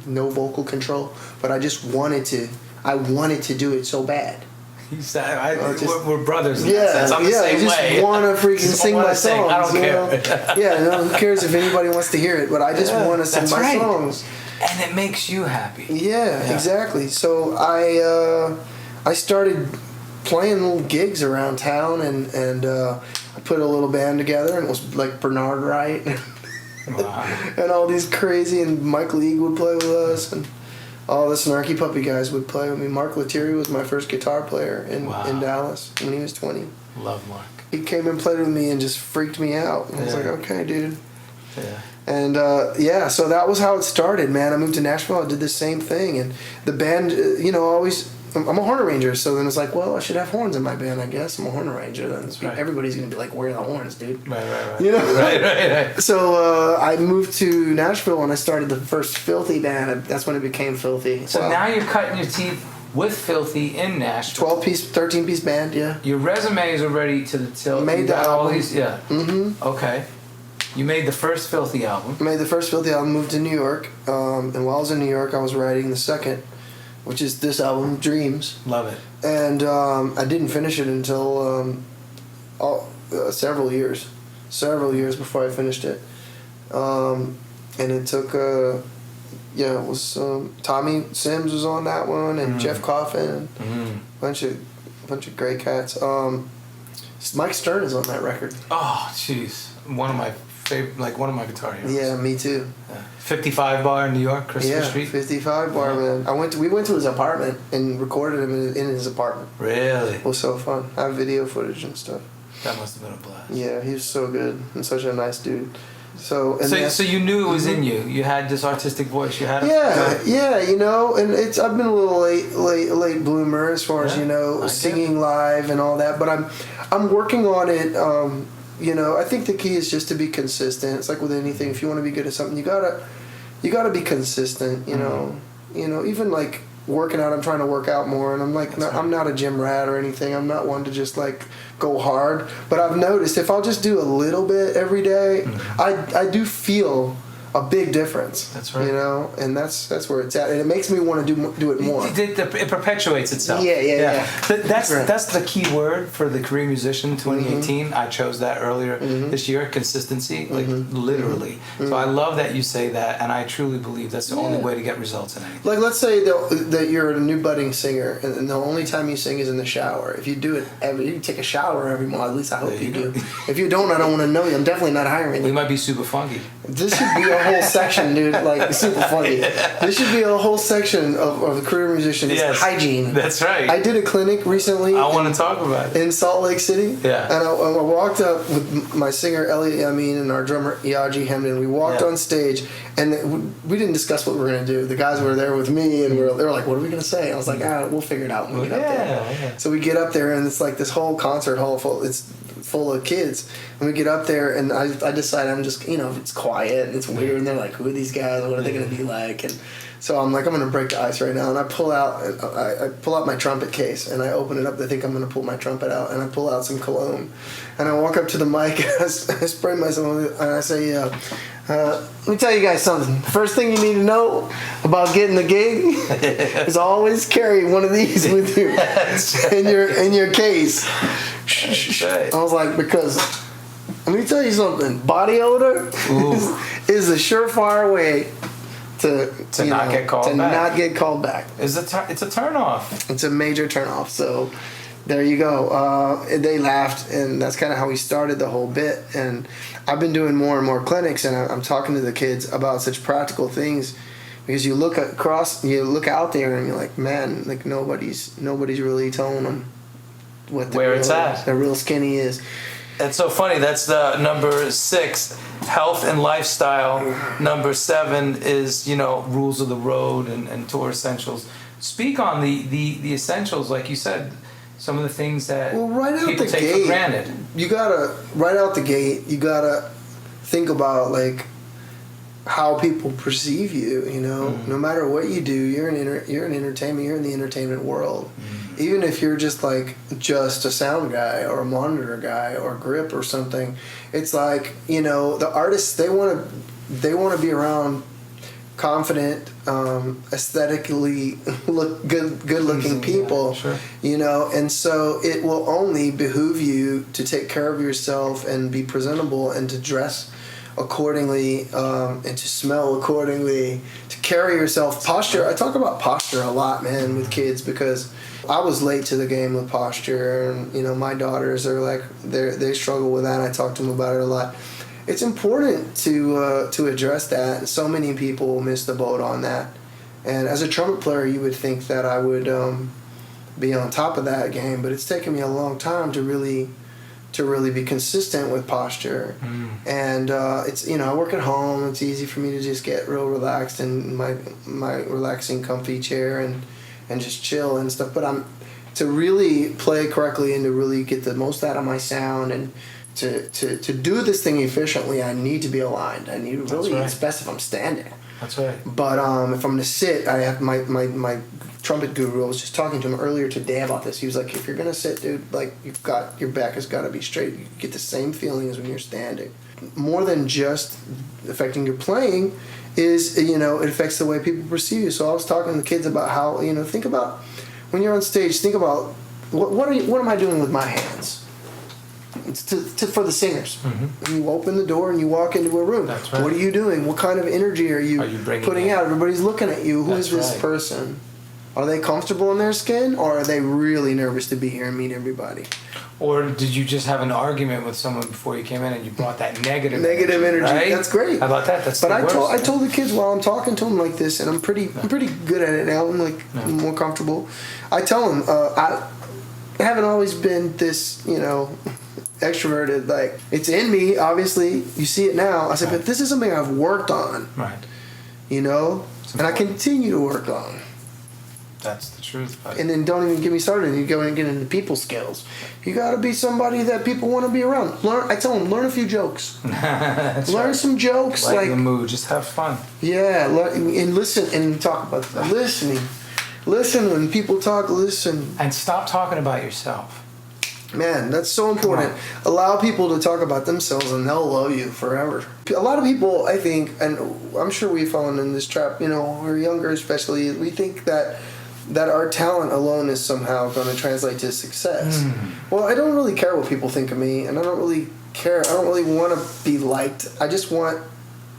no vocal control. But I just wanted to. I wanted to do it so bad. You said, we're brothers in that sense. I'm the same I just way. want to freaking sing my songs. I don't care. No one cares if anybody wants to hear it, but I just want to sing my songs. And it makes you happy. Yeah, exactly. So I started playing little gigs around town, and I put a little band together, and it was like Bernard Wright and all these crazy, and Mike League would play with us, and all the Snarky Puppy guys would play with me. Mark Lassiter was my first guitar player in Dallas when he was 20. Love Mark. He came and played with me and just freaked me out. And I was like, okay, dude. Yeah. And so that was how it started, man. I moved to Nashville. I did the same thing, and the band, always. I'm a horn arranger, so then it's like, well, I should have horns in my band, I guess. I'm a horn arranger. Then everybody's gonna be like, where are the horns, dude? Right. Right. So I moved to Nashville, and I started the first Philthy band. That's when it became Philthy. So now you're cutting your teeth with Philthy in Nashville. 13-piece band, yeah. Your resumes are ready to the tilt. Made the album. Mm-hmm. Okay. You made the first Philthy album. Made the first Philthy album. Moved to New York, and while I was in New York, I was writing the second, which is this album, Dreams. Love it. And I didn't finish it until several years before I finished it. And it took, it was Tommy Sims was on that one, and Jeff Coffin, bunch of great cats. Mike Stern is on that record. Oh, jeez, one of my favorite, one of my guitar heroes. Yeah, me too. 55 Bar in New York, Christopher Street. 55 Bar, man. We went to his apartment and recorded him in his apartment. Really? It was so fun. I have video footage and stuff. That must have been a blast. Yeah, he was so good and such a nice dude. So you knew it was in you. You had this artistic voice. You had and I've been a little late bloomer as far as singing live and all that, but I'm working on it. I think the key is just to be consistent. It's like with anything. If you want to be good at something, you gotta be consistent. Even like working out. I'm trying to work out more, and I'm like, I'm not a gym rat or anything. I'm not one to just like go hard. But I've noticed if I'll just do a little bit every day, I do feel a big difference. That's right. And that's where it's at, and it makes me want to do it more. It perpetuates itself. Yeah. That's the key word for the career musician 2018. I chose that earlier this year. Consistency, literally. So I love that you say that, and I truly believe that's the only way to get results in anything. Like, let's say that you're a new budding singer, and the only time you sing is in the shower. If you do it you take a shower every month. At least I hope you do. If you don't, I don't want to know you. I'm definitely not hiring you. We might be super funky. This should be a whole section, dude. Like, super funny. This should be a whole section of the career musician. It's hygiene. That's right. I did a clinic recently. I want to talk about it. In Salt Lake City. Yeah. And I walked up with my singer Elliot Yamin and our drummer Yaji Hemden. We walked on stage, and we didn't discuss what we were going to do. The guys were there with me, and they were like, "What are we going to say?" I was like, "We'll figure it out when we get up there." Yeah. So we get up there, and it's like this whole concert hall full of kids, and we get up there, and I decide I'm just, it's quiet and it's weird, and they're like, who are these guys, what are they going to be like? And so I'm like, I'm going to break the ice right now, and I pull out my trumpet case, and I open it up. They think I'm going to pull my trumpet out, and I pull out some cologne, and I walk up to the mic, and I spray myself, and I say, let me tell you guys something. First thing you need to know about getting the gig is always carry one of these with you in your case. Right. I was like, because let me tell you something. Body odor is a surefire way to not get called back. It's a turnoff. It's a major turnoff. So there you go. They laughed, and that's kind of how we started the whole bit. And I've been doing more and more clinics, and I'm talking to the kids about such practical things, because you look out there, and you're like, man, like nobody's really telling them where it's at. The real skinny is. It's so funny. That's the number 6, health and lifestyle. Number 7 is rules of the road and tour essentials. speak on the essentials, like you said, some of the things that right out people the take gate, for granted. You gotta think about like how people perceive you. You know, no matter what you do, you're in entertainment. You're in the entertainment world. Even if you're just a sound guy or a monitor guy or a grip or something, it's like, you know, the artists, they want to be around confident, aesthetically good looking people, sure. You know, and so it will only behoove you to take care of yourself and be presentable and to dress accordingly, and to smell accordingly, to carry yourself. Posture, I talk about posture a lot, man, with kids, because I was late to the game with posture, and, you know, my daughters are like, they struggle with that, and I talk to them about it a lot. It's important to address that, and so many people miss the boat on that. And as a trumpet player, you would think that I would be on top of that game, but it's taken me a long time to really be consistent with posture. And it's, you know, I work at home. It's easy for me to just get real relaxed in my relaxing, comfy chair and just chill and stuff. But to really play correctly and to really get the most out of my sound and to do this thing efficiently, I need to be aligned. I need to really, it's best if I'm standing. That's right. But if I'm going to sit, I have my trumpet guru. I was just talking to him earlier today about this. He was like, if you're going to sit, dude, like, your back has got to be straight. You get the same feeling as when you're standing. More than just affecting your playing is, you know, it affects the way people perceive you. So I was talking to the kids about how, you know, think about when you're on stage, think about what am I doing with my hands? It's for the singers. You open the door and you walk into a room. That's right. What are you doing? What kind of energy are you putting out? Everybody's looking at you. Who is this person? Are they comfortable in their skin, or are they really nervous to be here and meet everybody? Or did you just have an argument with someone before you came in and you brought that negative energy? Right? That's great. How about that? That's but the worst. I told the kids while I'm talking to them like this, and I'm pretty good at it now. I'm like more comfortable. I tell them I haven't always been this, you know, extroverted. Like, it's in me. Obviously, you see it now. I said, but this is something I've worked on. Right. You know, and I continue to work on. That's the truth. Buddy. And then don't even get me started. You go and get into people skills. You got to be somebody that people want to be around. I tell them, learn a few jokes. Learn some jokes. Lighten the mood. Just have fun. Yeah, and listen and talk about listening. Listen when people talk. Listen. And stop talking about yourself. Man, that's so important. Allow people to talk about themselves, and they'll love you forever. A lot of people, I think, and I'm sure we've fallen in this trap, you know, when we're younger especially, we think that our talent alone is somehow going to translate to success. Well, I don't really care what people think of me, and I don't really care. I don't really want to be liked. I just want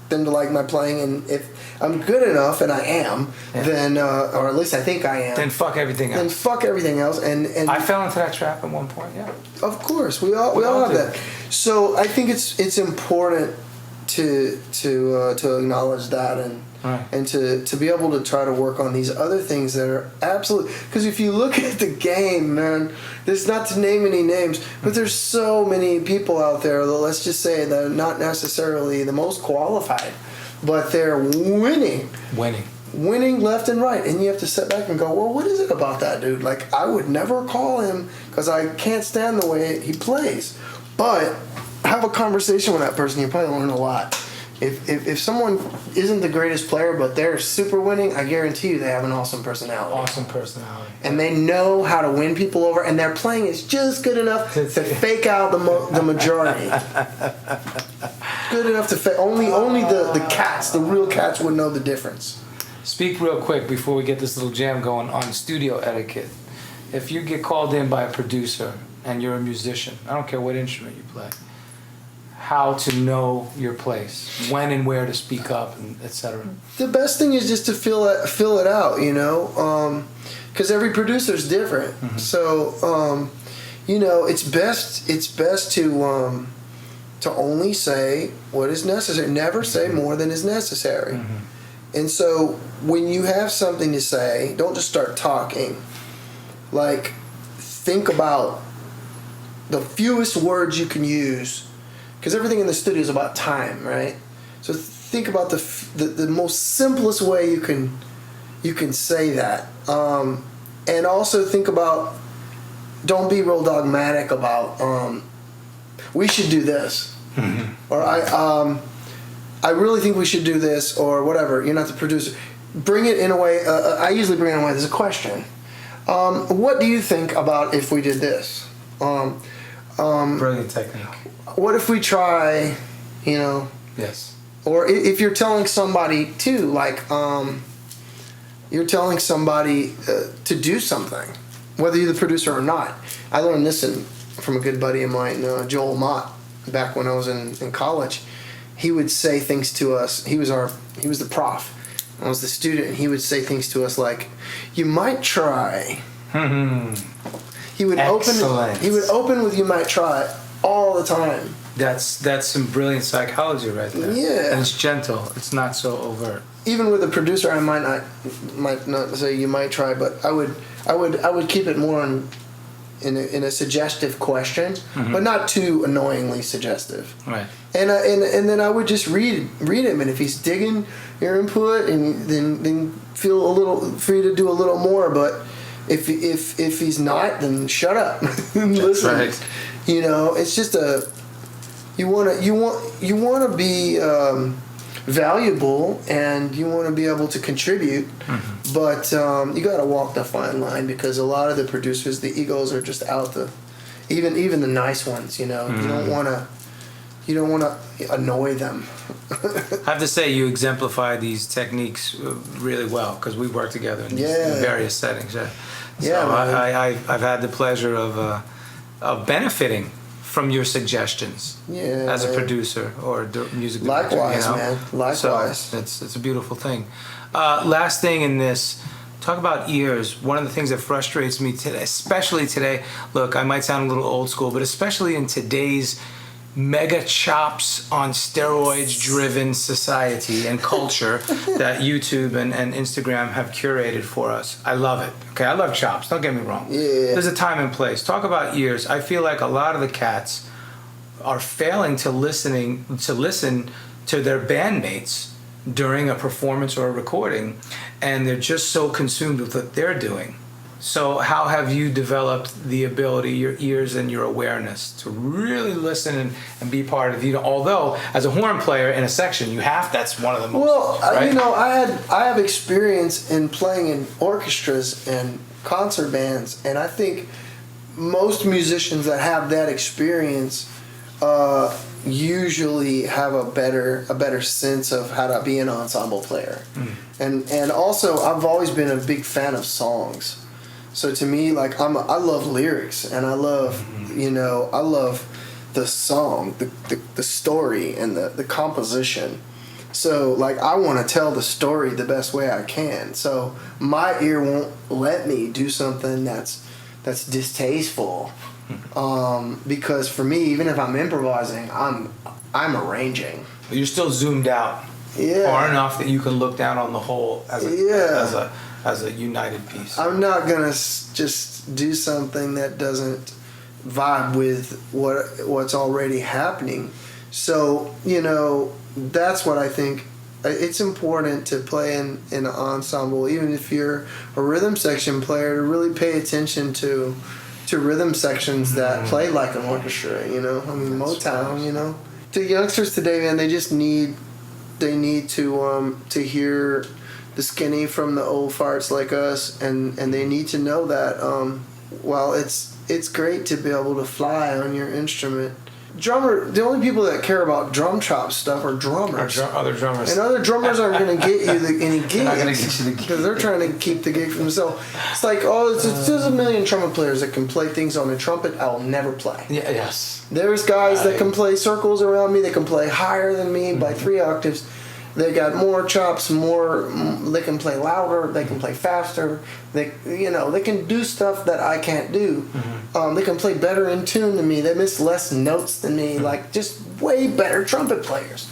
them to like my playing, and if I'm good enough, and I am, then, or at least I think I am. Then fuck everything else. And I fell into that trap at one point, yeah. Of course, we all have that. So I think it's important to acknowledge that and to be able to try to work on these other things that are absolute. Because if you look at the game, man, there's not to name any names, but there's so many people out there that, let's just say, that are not necessarily the most qualified, but they're winning left and right, and you have to sit back and go, well, what is it about that dude? Like, I would never call him because I can't stand the way he plays, but have a conversation with that person. You probably learn a lot. If someone isn't the greatest player but they're super winning, I guarantee you they have an awesome personality. And they know how to win people over, and their playing is just good enough to fake out the majority. Good enough to fake. Only the cats, the real cats, would know the difference. Speak real quick before we get this little jam going on studio etiquette. If you get called in by a producer and you're a musician, I don't care what instrument you play, how to know your place, when and where to speak up, and etc. The best thing is just to feel it out, you know, because every producer's different. So, you know, it's best to only say what is necessary. Never say more than is necessary. And so when you have something to say, don't just start talking. Like, think about the fewest words you can use, because everything in the studio is about time, right? So think about the most simplest way you can you can say that. And also think about, don't be real dogmatic about, we should do this. Or I really think we should do this, or whatever. You're not the producer. Bring it in a way, I usually bring it in a way, there's a question. What do you think about if we did this? Brilliant technique. What if we try, Yes. or if you're telling somebody too, like, you're telling somebody to do something, whether you're the producer or not. I learned this from a good buddy of mine, Joel Mott, back when I was in college. He would say things to us. He was the prof. I was the student. And he would say things to us like, "You might try." He would open with "You might try" all the time. That's some brilliant psychology right there. Yeah. And it's gentle. It's not so overt. Even with a producer, I might not say "you might try," but I would keep it more in a suggestive question, but not too annoyingly suggestive. Right. And then I would just read him, and if he's digging your input, and then feel a little free to do a little more. But if he's not, then shut up and listen. Right. It's just you want to be valuable, and you want to be able to contribute, but you got to walk the fine line, because a lot of the producers, the egos are just out even the nice ones. You don't want to annoy them. I have to say, you exemplify these techniques really well, because we work together in various settings. Yeah. So I've had the pleasure of benefiting from your suggestions as a producer or music director. Likewise, man. Likewise. So it's a beautiful thing. Last thing in this, talk about ears. One of the things that frustrates me today, especially today, look, I might sound a little old school, but especially in today's mega chops on steroids driven society and culture that YouTube and Instagram have curated for us. I love it. Okay, I love chops, don't get me wrong. Yeah. There's a time and place. Talk about ears. I feel like a lot of the cats are failing to listen to their bandmates during a performance or a recording, and they're just so consumed with what they're doing. So how have you developed the ability, your ears and your awareness, to really listen and be part of, although as a horn player in a section, that's one of the most, well, right? I have experience in playing in orchestras and concert bands, and I think most musicians that have that experience usually have a better sense of how to be an ensemble player. And also, I've always been a big fan of songs. So to me, like, I love lyrics, and I love, I love the song, the story, and the composition. So, like, I want to tell the story the best way I can. So my ear won't let me do something that's distasteful, because for me, even if I'm improvising, I'm arranging. But you're still zoomed out far enough that you can look down on the whole as a united piece. I'm not gonna just do something that doesn't vibe with what's already happening. So that's what I think. It's important to play in an ensemble, even if you're a rhythm section player, to really pay attention to rhythm sections that play like an orchestra. I mean, Motown. To youngsters today, man, they just need to hear the skinny from the old farts like us, and they need to know that while it's great to be able to fly on your instrument. The only people that care about drum chop stuff are drummers. Other drummers. And other drummers aren't going to get you any gigs. They're not going to get you the gig. Because they're trying to keep the gig for themselves. It's like, there's a million trumpet players that can play things on a trumpet I will never play. Yeah, yes. There's guys that can play circles around me. They can play higher than me by 3 octaves. They got more chops, they can play louder, they can play faster, they can do stuff that I can't do. They can play better in tune than me, they miss less notes than me, like just way better trumpet players.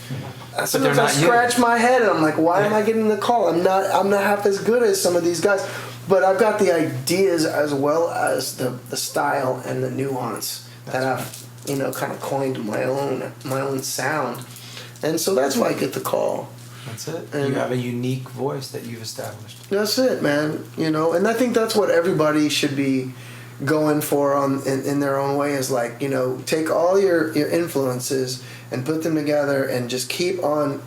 Sometimes I scratch my head and I'm like, why am I getting the call? I'm not half as good as some of these guys, but I've got the ideas as well as the style and the nuance that I've kind of coined my own sound. And so that's why I get the call. That's it. And you have a unique voice that you've established. That's it, man. And I think that's what everybody should be going for in their own way, is like, take all your influences and put them together and just keep on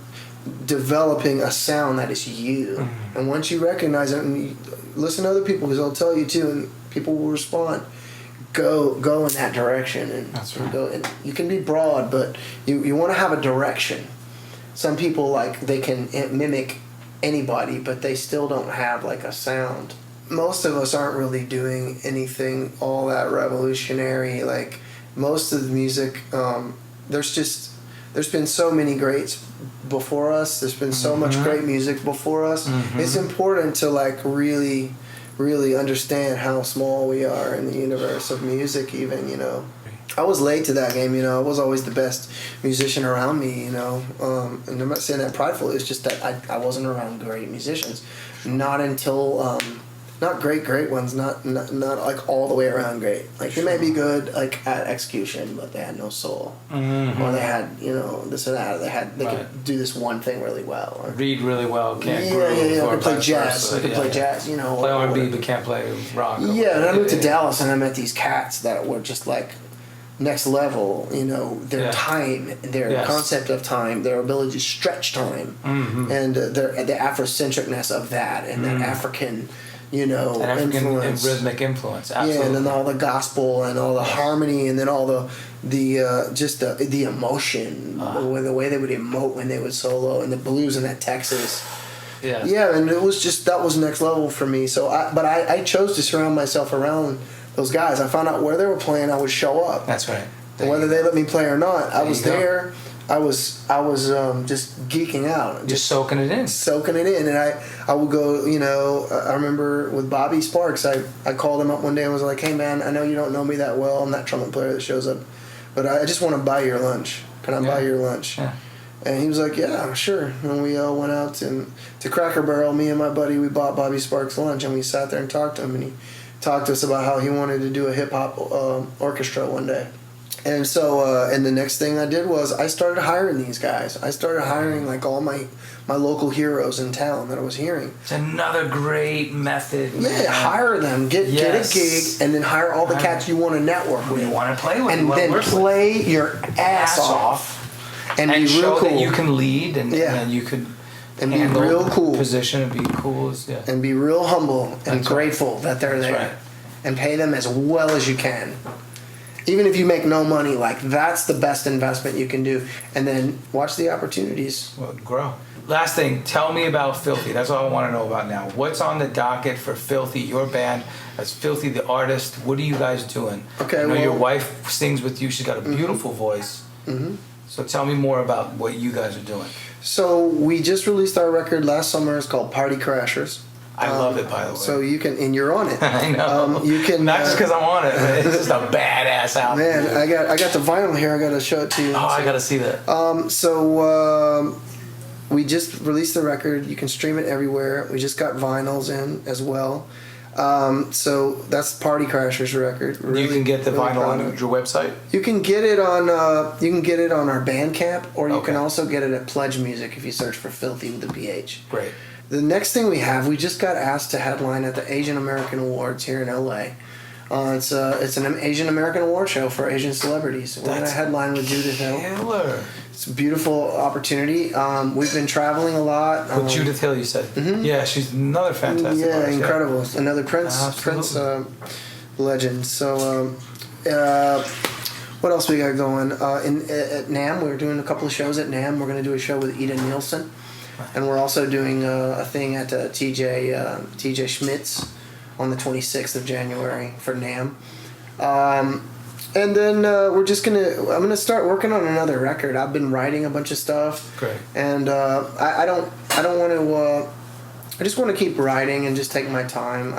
developing a sound that is you. Mm-hmm. And once you recognize it, and you listen to other people, because they'll tell you too, and people will respond. Go in that direction, and that's right. Go. And you can be broad, but you want to have a direction. Some people, like, they can mimic anybody, but they still don't have like a sound. Most of us aren't really doing anything all that revolutionary. Like, most of the music, there's been so many greats before us. There's been so much great music before us. Mm-hmm. It's important to like really understand how small we are in the universe of music, even. I was late to that game. I was always the best musician around me. And I'm not saying that pridefully. It's just that I wasn't around great musicians. Not until not great ones. Not like all the way around great. Like, they may be good like at execution, but they had no soul. Mm-hmm. Or they had this or that. Or they could do this one thing really well. Or read really well. Can't groove. Yeah. Or could play jazz. They could play jazz. Play R&B, but can't play rock. Yeah, and I moved to Dallas, and I met these cats that were just like next level. Their time, their concept of time, their ability to stretch time, and the Afrocentricness of that, and that African. An African influence. Rhythmic influence, absolutely. Yeah, and then all the gospel and all the harmony, and then all the emotion, the way they would emote when they would solo, and the blues in that Texas. Yeah. Yeah, and it was just, that was next level for me. So I chose to surround myself around those guys. I found out where they were playing. I would show up. That's right. And whether they let me play or not, I was there. I was just geeking out, just soaking it in, and I would go. I remember with Bobby Sparks, I called him up one day and was like, "Hey man, I know you don't know me that well. I'm that trumpet player that shows up, but I just want to buy your lunch. Can I buy your lunch?" Yeah. And he was like, "Yeah, sure." And we all went out to Cracker Barrel. Me and my buddy, we bought Bobby Sparks lunch, and we sat there and talked to him, and he talked to us about how he wanted to do a hip hop orchestra one day. And so, and the next thing I did was I started hiring these guys. I started hiring like all my local heroes in town that I was hearing. It's another great method. Man. Yeah, hire them, get a gig, and then hire all the cats you want to network with. You want to play with, and then play your ass off, and be show real cool. That you can lead, and you could and be real cool. Position and be cool, and be real humble and grateful that they're there, and pay them as well as you can. Even if you make no money, like, that's the best investment you can do. And then watch the opportunities. Well, grow. Last thing, tell me about Philthy. That's all I want to know about now. What's on the docket for Philthy, your band, as Philthy the artist? What are you guys doing? Okay, I know your wife sings with you. She's got a beautiful voice. Mm-hmm. So tell me more about what you guys are doing. So we just released our record last summer. It's called Party Crashers. I love it, by the way. So you can, and you're on it. I know. You can not just because I'm on it. But it's just a badass album. Man, I got the vinyl here. I got to show it to you. Oh, I got to see that. We just released the record. You can stream it everywhere. We just got vinyls in as well. So that's Party Crashers record. Really, you can get the vinyl on your website. You can get it on our Bandcamp, or you can also get it at Pledge Music if you search for Philthy with a PH. Great. The next thing we just got asked to headline at the Asian American Awards here in LA. It's an Asian American award show for Asian celebrities. We're going to headline with Judith Hill. Killer. It's a beautiful opportunity. We've been traveling a lot. With Judith Hill, you said? Mm-hmm. Yeah, she's another fantastic artist. Incredible. Yeah. Another Prince legend. So, what else we got going? At NAMM, we're doing a couple of shows at NAMM. We're going to do a show with Ida Nielsen. And we're also doing a thing at TJ Schmidt's on the 26th of January for NAMM. And then I'm gonna start working on another record. I've been writing a bunch of stuff. Great. And I don't want to. I just want to keep writing and just take my time.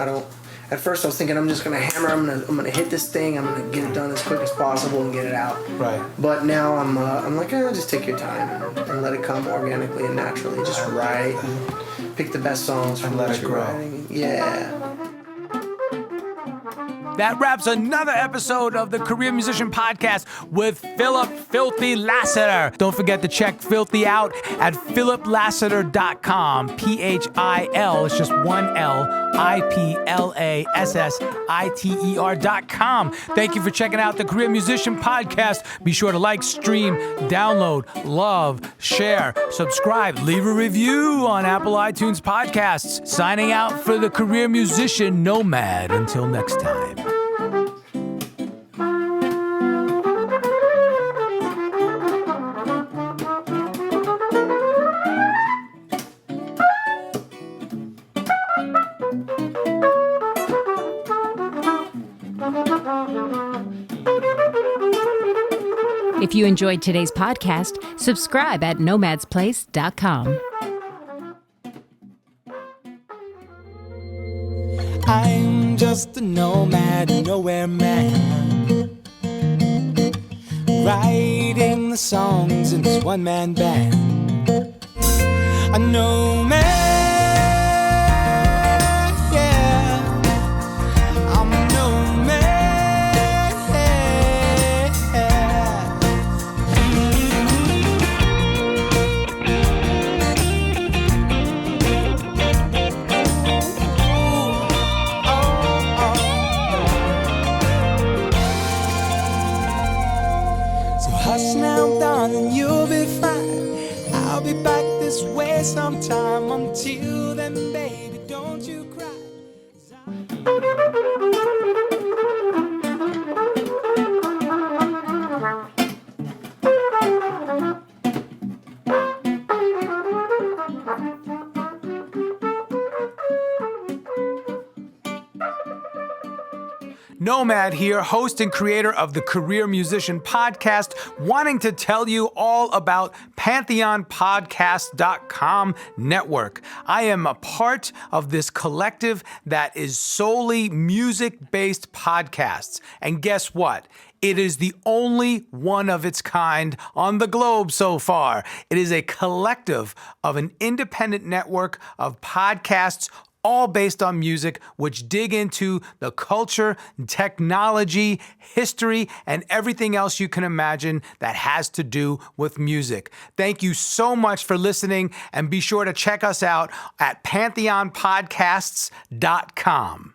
At first I was thinking I'm just gonna hammer. I'm gonna hit this thing. I'm gonna get it done as quick as possible and get it out. Right. But now I'm like, just take your time and let it come organically and naturally. Just write and pick the best songs from let it grow. writing. Yeah. That wraps another episode of the Career Musician Podcast with Philip Philthy Lassiter. Don't forget to check Philthy out at philiplassiter.com. P-H-I-L, it's just one L, IPLASSITER.com. Thank you for checking out the Career Musician Podcast. Be sure to like, stream, download, love, share, subscribe, leave a review on Apple iTunes Podcasts. Signing out for the Career Musician Nomad. Until next time. If you enjoyed today's podcast, subscribe at nomadsplace.com. I'm just a nomad, nowhere man, writing the songs in this one-man band. A nomad, yeah, I'm a nomad, Hush now, darling, you'll be fine. I'll be back this way sometime. Until then, baby, don't you cry. Nomad here, host and creator of the Career Musician Podcast, wanting to tell you all about PantheonPodcast.com network. I am a part of this collective that is solely music-based podcasts. And guess what? It is the only one of its kind on the globe so far. It is a collective of an independent network of podcasts all based on music, which dig into the culture, technology, history, and everything else you can imagine that has to do with music. Thank you so much for listening, and be sure to check us out at PantheonPodcasts.com.